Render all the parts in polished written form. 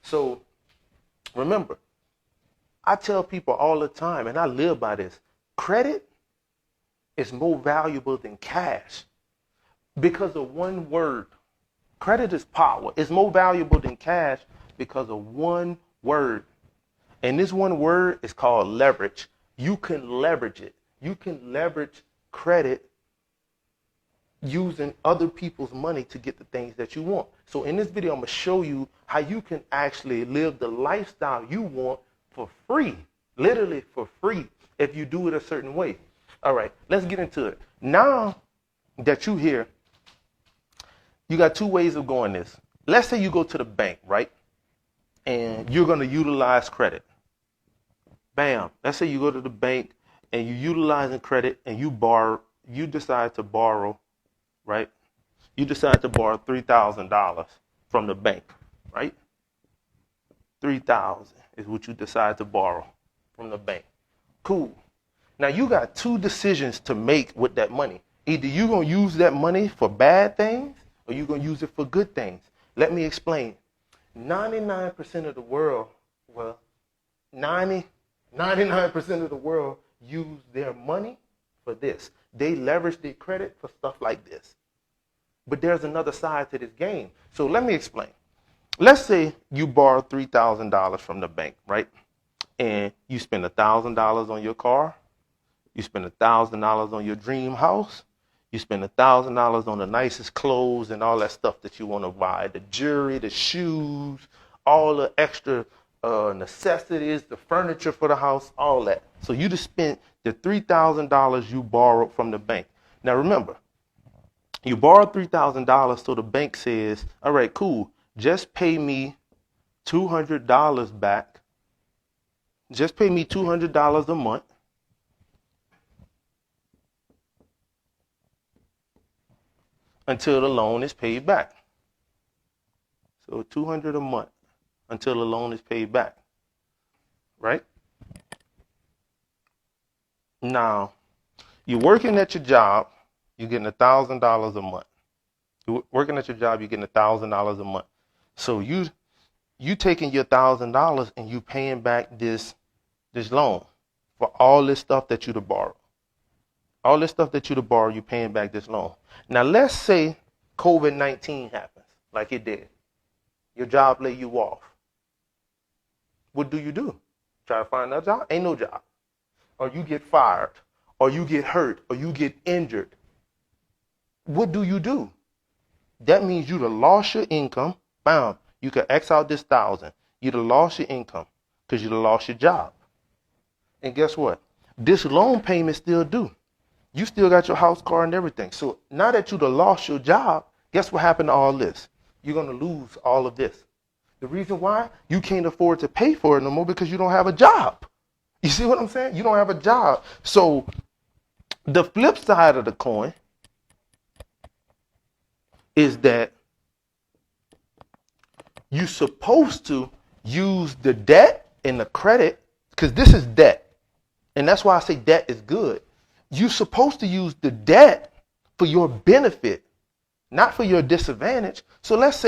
So remember, I tell people all the time, and I live by this, credit is more valuable than cash because of one word. Credit is power. It's more valuable than cash because of one word. And this one word is called leverage. You can leverage it. You can leverage credit using other people's money to get the things that you want. So in this video, I'm going to show you how you can actually live the lifestyle you want for free, literally for free, if you do it a certain way. All right, let's get into it. Now that you're here, you got two ways of going this. Let's say you go to the bank, right? And you're going to utilize credit. Bam. Let's say you go to the bank and you're utilizing credit and you decide to borrow, right? You decide to borrow $3,000 from the bank, right? $3,000 is what you decide to borrow from the bank. Cool. Now you got two decisions to make with that money. Either you're going to use that money for bad things or you're going to use it for good things. Let me explain. 99% of the world, 99% of the world use their money for this. They leverage their credit for stuff like this. But there's another side to this game. So let me explain. Let's say you borrow $3,000 from the bank, right? And you spend $1,000 on your car. You spend $1,000 on your dream house. You spend $1,000 on the nicest clothes and all that stuff that you want to buy. The jewelry, the shoes, all the extra necessities, the furniture for the house, all that. So you just spent the $3,000 you borrowed from the bank. Now remember, you borrowed $3,000, so the bank says, all right, cool, just pay me $200 back. Just pay me $200 a month. Until the loan is paid back. So $200 a month until the loan is paid back, right? Now, you're working at your job, you're getting $1,000 a month. You're working at your job, you're getting $1,000 a month. So you taking your $1,000 and you paying back this loan for all this stuff that you'd have borrowed. All this stuff that you'd have borrowed, you're paying back this loan. Now, let's say COVID-19 happens, like it did. Your job lay you off. What do? Try to find another job? Ain't no job. Or you get fired, or you get hurt, or you get injured. What do? That means you'd have lost your income. Bam. You could X out this 1,000. You'd have lost your income because you'd have lost your job. And guess what? This loan payment still due. You still got your house, car, and everything. So now that you'd have lost your job, guess what happened to all this? You're going to lose all of this. The reason why? You can't afford to pay for it no more because you don't have a job. You see what I'm saying? You don't have a job. So the flip side of the coin is that you're supposed to use the debt and the credit, because this is debt. And that's why I say debt is good. You're supposed to use the debt for your benefit, not for your disadvantage. So let's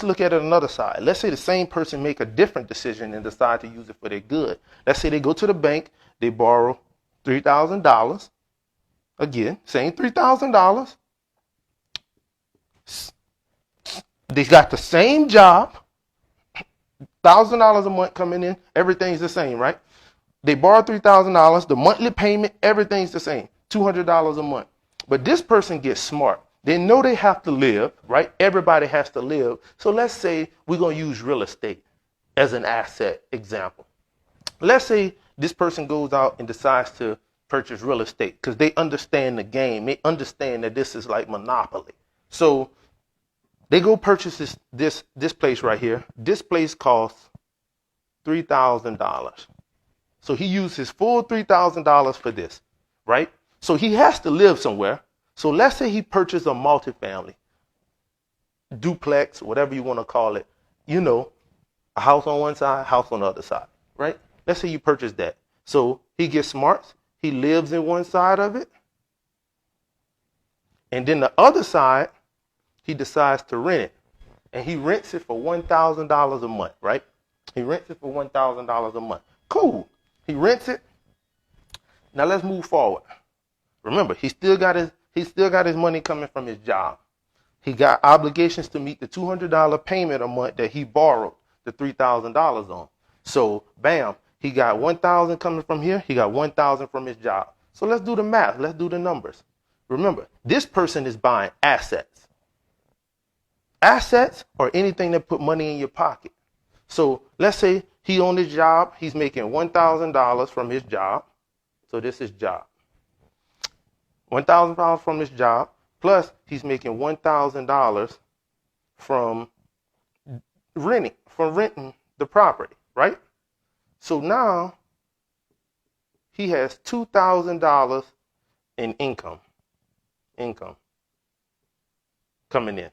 look at it another side. Let's say the same person make a different decision and decide to use it for their good. Let's say they go to the bank, they borrow $3,000. Again, same $3,000. They got the same job, $1,000 a month coming in, everything's the same, right? They borrow $3,000, the monthly payment, everything's the same, $200 a month. But this person gets smart. They know they have to live, right? Everybody has to live. So let's say we're going to use real estate as an asset example. Let's say this person goes out and decides to purchase real estate because they understand the game. They understand that this is like monopoly. So they go purchase this place right here. This place costs $3,000. So he used his full $3,000 for this, right? So he has to live somewhere. So let's say he purchased a multifamily, duplex, whatever you want to call it. You know, a house on one side, house on the other side, right? Let's say you purchase that. So he gets smart. He lives in one side of it. And then the other side, he decides to rent it. and he rents it for $1,000 a month, right? He rents it for $1,000 a month. Cool. He rents it. Now let's move forward. Remember, he still got his money coming from his job. He got obligations to meet the $200 payment a month that he borrowed the $3,000 on. So, bam, he got $1,000 coming from here. He got $1,000 from his job. So let's do the math. Let's do the numbers. Remember, this person is buying assets. Assets are anything that put money in your pocket. So let's say he on his job. He's making $1,000 from his job. So this is job. $1,000 from his job. Plus, he's making $1,000 from renting the property, right? So now he has $2,000 in income coming in.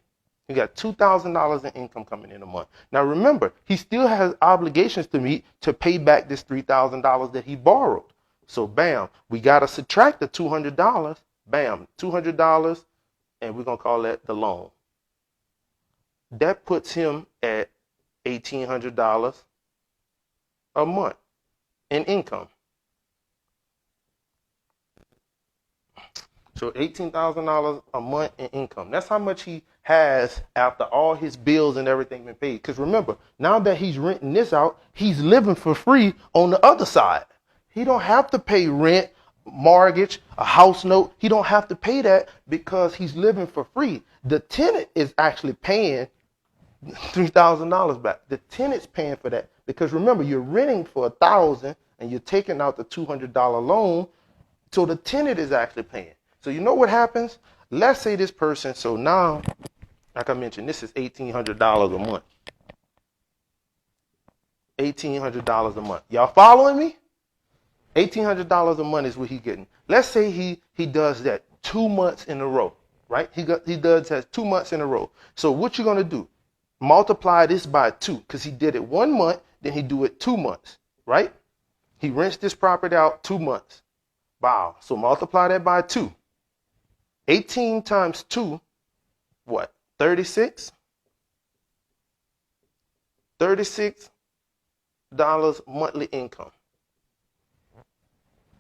He got $2,000 in income coming in a month. Now remember, he still has obligations to meet to pay back this $3,000 that he borrowed. So bam, we got to subtract the $200. Bam, $200. And we're going to call that the loan. That puts him at $1,800 a month in income. So $18,000 a month in income. That's how much he has after all his bills and everything been paid. Because remember, now that he's renting this out, he's living for free on the other side. He don't have to pay rent, mortgage, a house note. He don't have to pay that because he's living for free. The tenant is actually paying $3,000 back. The tenant's paying for that because remember, you're renting for $1,000 and you're taking out the $200 loan. So the tenant is actually paying. So you know what happens? Let's say this person, so now, like I mentioned, this is $1,800 a month. $1,800 a month. Y'all following me? $1,800 a month is what he's getting. Let's say he does that 2 months in a row, right? He has 2 months in a row. So what you're gonna do? Multiply this by 2, because he did it 1 month, then he do it 2 months, right? He rents this property out 2 months. Wow. So multiply that by 2. 18 times 2, what? 36? $36 monthly income.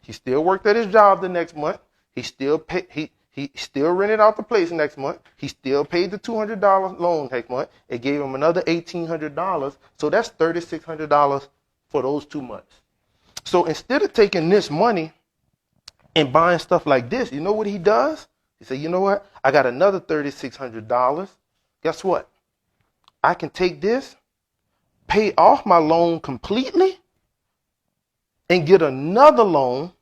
He still worked at his job the next month. He still rented out the place next month. He still paid the $200 loan next month. It gave him another $1,800. So that's $3,600 for those 2 months. So instead of taking this money and buying stuff like this, you know what he does? He said, you know what? I got another $3,600. Guess what? I can take this, pay off my loan completely, and get another loan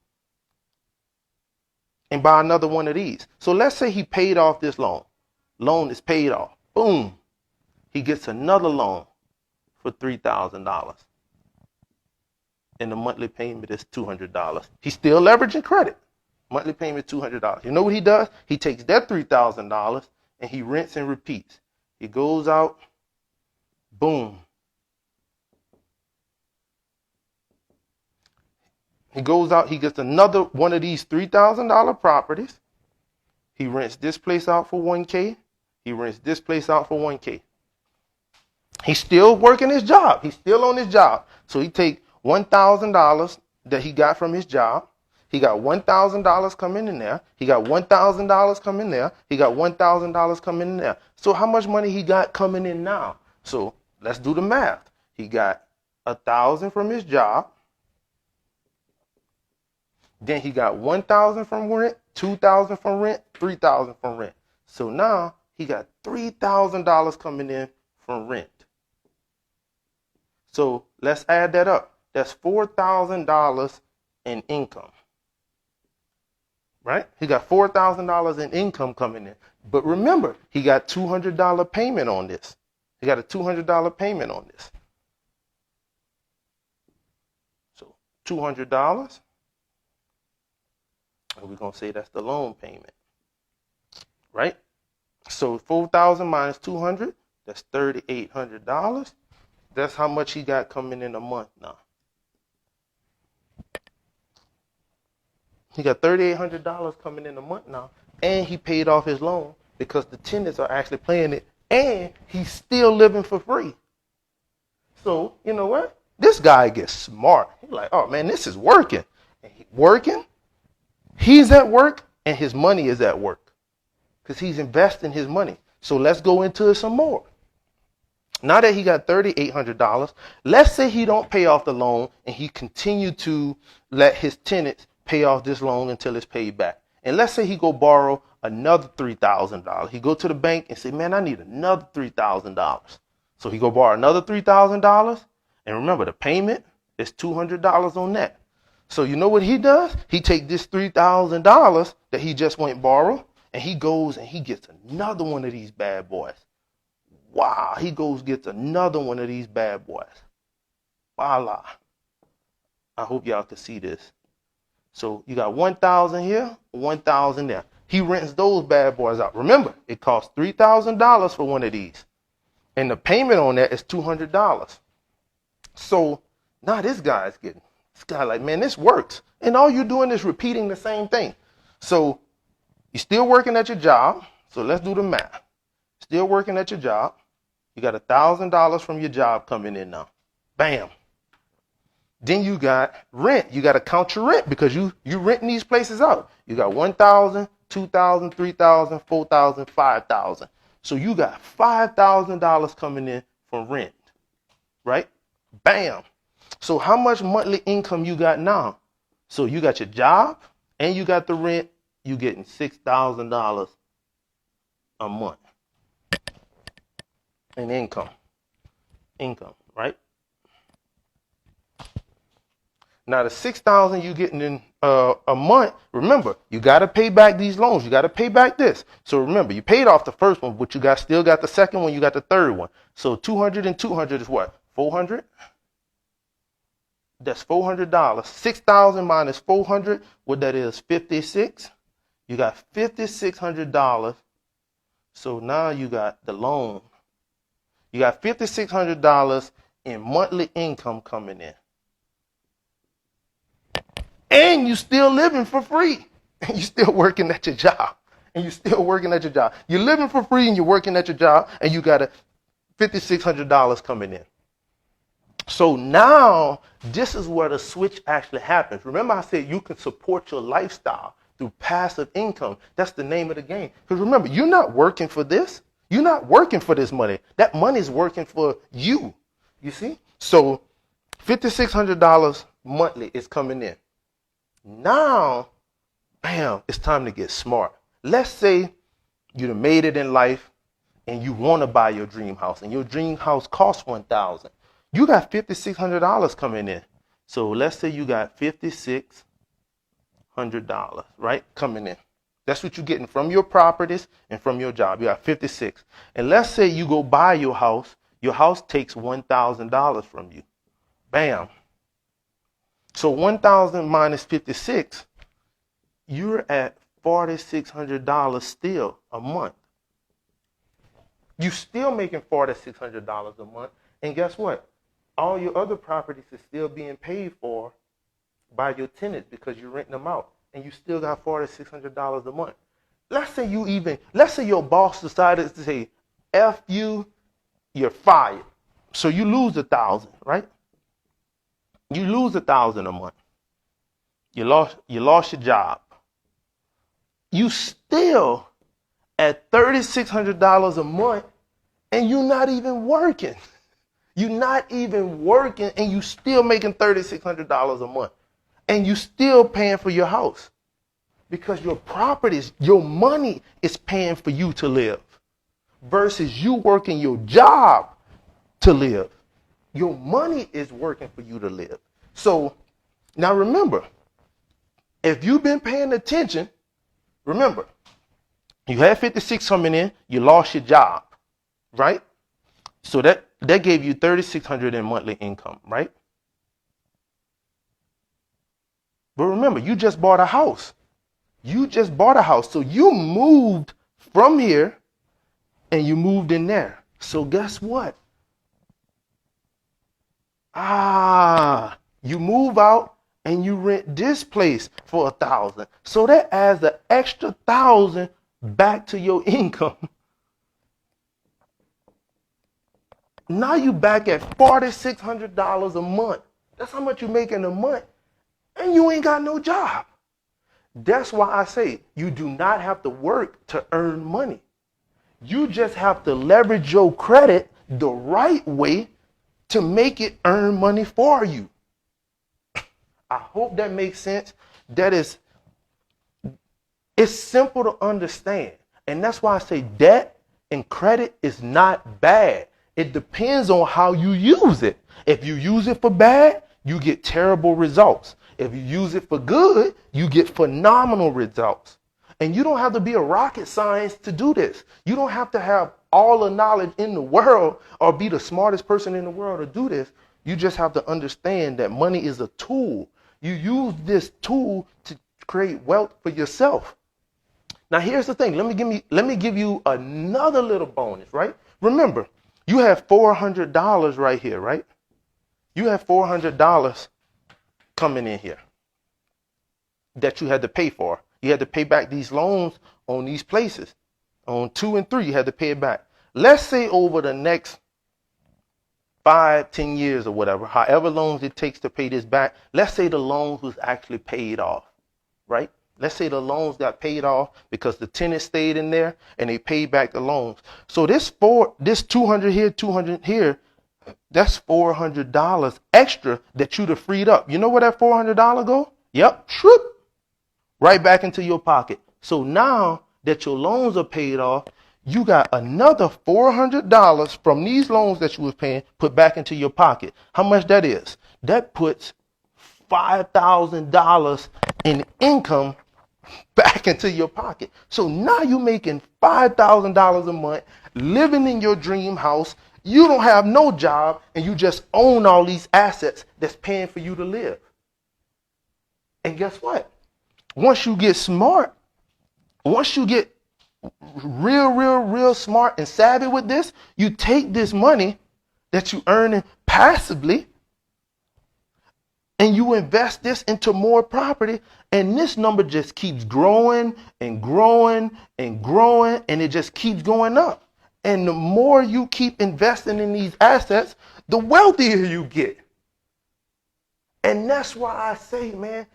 and buy another one of these. So let's say he paid off this loan. Loan is paid off. Boom. He gets another loan for $3,000. And the monthly payment is $200. He's still leveraging credit. Monthly payment $200. You know what he does? He takes that $3,000 and he rents and repeats. He goes out, boom. He goes out, he gets another one of these $3,000 properties. He rents this place out for $1,000. He rents this place out for $1,000. He's still working his job. He's still on his job. So he take $1,000 that he got from his job. He got $1,000 coming in there. He got $1,000 coming there. He got $1,000 coming in there. So how much money he got coming in now? So let's do the math. He got $1,000 from his job. Then he got $1,000 from rent, $2,000 from rent, $3,000 from rent. So now he got $3,000 coming in from rent. So let's add that up. That's $4,000 in income. Right? He got $4,000 in income coming in. But remember, he got $200 payment on this. He got a $200 payment on this. So $200. And we're going to say that's the loan payment. Right? So 4,000 minus 200, that's $3,800. That's how much he got coming in a month now. He got $3,800 coming in a month now, and he paid off his loan because the tenants are actually paying it and he's still living for free. So, you know what? This guy gets smart. He's like, oh man, this is working. And working, he's at work, and his money is at work because he's investing his money. So let's go into it some more. Now that he got $3,800, let's say he don't pay off the loan and he continue to let his tenants pay off this loan until it's paid back. And let's say he go borrow another $3,000. He go to the bank and say, man, I need another $3,000. So he go borrow another $3,000. And remember, the payment is $200 on that. So you know what he does? He take this $3,000 that he just went borrow, and he goes and he gets another one of these bad boys. Wow, he goes gets another one of these bad boys. Voila. I hope y'all can see this. So you got 1,000 here, 1,000 there. He rents those bad boys out. Remember, it costs $3,000 for one of these. And the payment on that is $200. So now this guy's like, man, this works. And all you're doing is repeating the same thing. So you're still working at your job. So let's do the math. Still working at your job. You got $1,000 from your job coming in now. Bam. Then you got rent. You got to count your rent because you renting these places out. You got 1,000, 2,000, 3,000, 4,000, 5,000. So you got $5,000 coming in from rent, right? Bam. So how much monthly income you got now? So you got your job and you got the rent. You getting $6,000 a month in income, right? Now the $6,000 you getting in a month. Remember, you got to pay back these loans. You got to pay back this. So remember, you paid off the first one, but you still got the second one. You got the third one. So 200 and 200 is what? 400. That's $400. 6,000 minus 400. What that is? 56. You got $5,600. So now you got the loan. You got $5,600 in monthly income coming in. And you still living for free. And you still working at your job. And you still working at your job. You're living for free and you're working at your job and you got $5,600 coming in. So now this is where the switch actually happens. Remember I said you can support your lifestyle through passive income. That's the name of the game. Because remember, you're not working for this. You're not working for this money. That money is working for you. You see? So $5,600 monthly is coming in. Now, bam, it's time to get smart. Let's say you done made it in life and you want to buy your dream house and your dream house costs $1,000. You got $5,600 coming in. So let's say you got $5,600, right, coming in. That's what you're getting from your properties and from your job. You got 56. And let's say you go buy your house. Your house takes $1,000 from you. Bam. So 1,000 minus 56, you're at $4,600 still a month. You're still making $4,600 a month. And guess what? All your other properties are still being paid for by your tenants because you're renting them out. And you still got $4,600 a month. Let's say your boss decided to say, F you, you're fired. So you lose 1,000, right? You lose 1,000 a month. You lost your job. You still at $3,600 a month and you're not even working. You're not even working and you still making $3,600 a month. And you still paying for your house because your properties, your money is paying for you to live versus you working your job to live. Your money is working for you to live. So now remember, if you've been paying attention, remember, you had 56 coming in, you lost your job, right? So that gave you $3,600 in monthly income, right? But remember, you just bought a house. You just bought a house. So you moved from here and you moved in there. So guess what? You move out and you rent this place for 1,000. So that adds an extra 1,000 back to your income. Now you back at $4,600 a month. That's how much you make in a month. And you ain't got no job. That's why I say you do not have to work to earn money. You just have to leverage your credit the right way to make it earn money for you. I hope that makes sense. It's simple to understand. And that's why I say debt and credit is not bad. It depends on how you use it. If you use it for bad, you get terrible results. If you use it for good, you get phenomenal results. And you don't have to be a rocket science to do this. You don't have to have all the knowledge in the world or be the smartest person in the world to do this. You just have to understand that money is a tool. You use this tool to create wealth for yourself. Now, here's the thing. Let me give you another little bonus, right? Remember, you have $400 right here, right? You have $400 coming in here that you had to pay for. You had to pay back these loans on these places. On 2 and 3, you had to pay it back. Let's say over the next 5, 10 years or whatever, however long it takes to pay this back, let's say the loans was actually paid off, right? Let's say the loans got paid off because the tenant stayed in there and they paid back the loans. So this 200 here, 200 here, that's $400 extra that you'd have freed up. You know where that $400 go? Yep, shoop, right back into your pocket. So now that your loans are paid off, you got another $400 from these loans that you was paying put back into your pocket. How much that is? That puts $5,000 in income back into your pocket. So now you're making $5,000 a month, living in your dream house. You don't have no job and you just own all these assets that's paying for you to live. And guess what? Once you get smart, once you get real smart and savvy with this, you take this money that you earning passively and you invest this into more property, and this number just keeps growing and growing and growing, and it just keeps going up. And the more you keep investing in these assets, the wealthier you get. And that's why I say, man,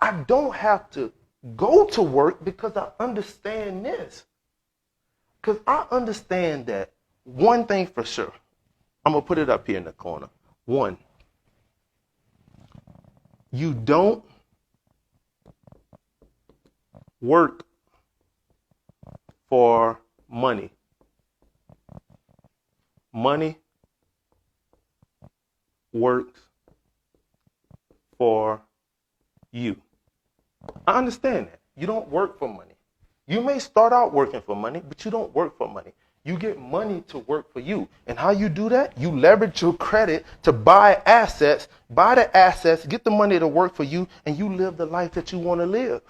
I don't have to go to work because I understand this. Because I understand that one thing for sure. I'm going to put it up here in the corner. One, you don't work for money. Money works for you. I understand that. You don't work for money. You may start out working for money, but you don't work for money. You get money to work for you. And how you do that? You leverage your credit to buy assets, get the money to work for you, and you live the life that you want to live.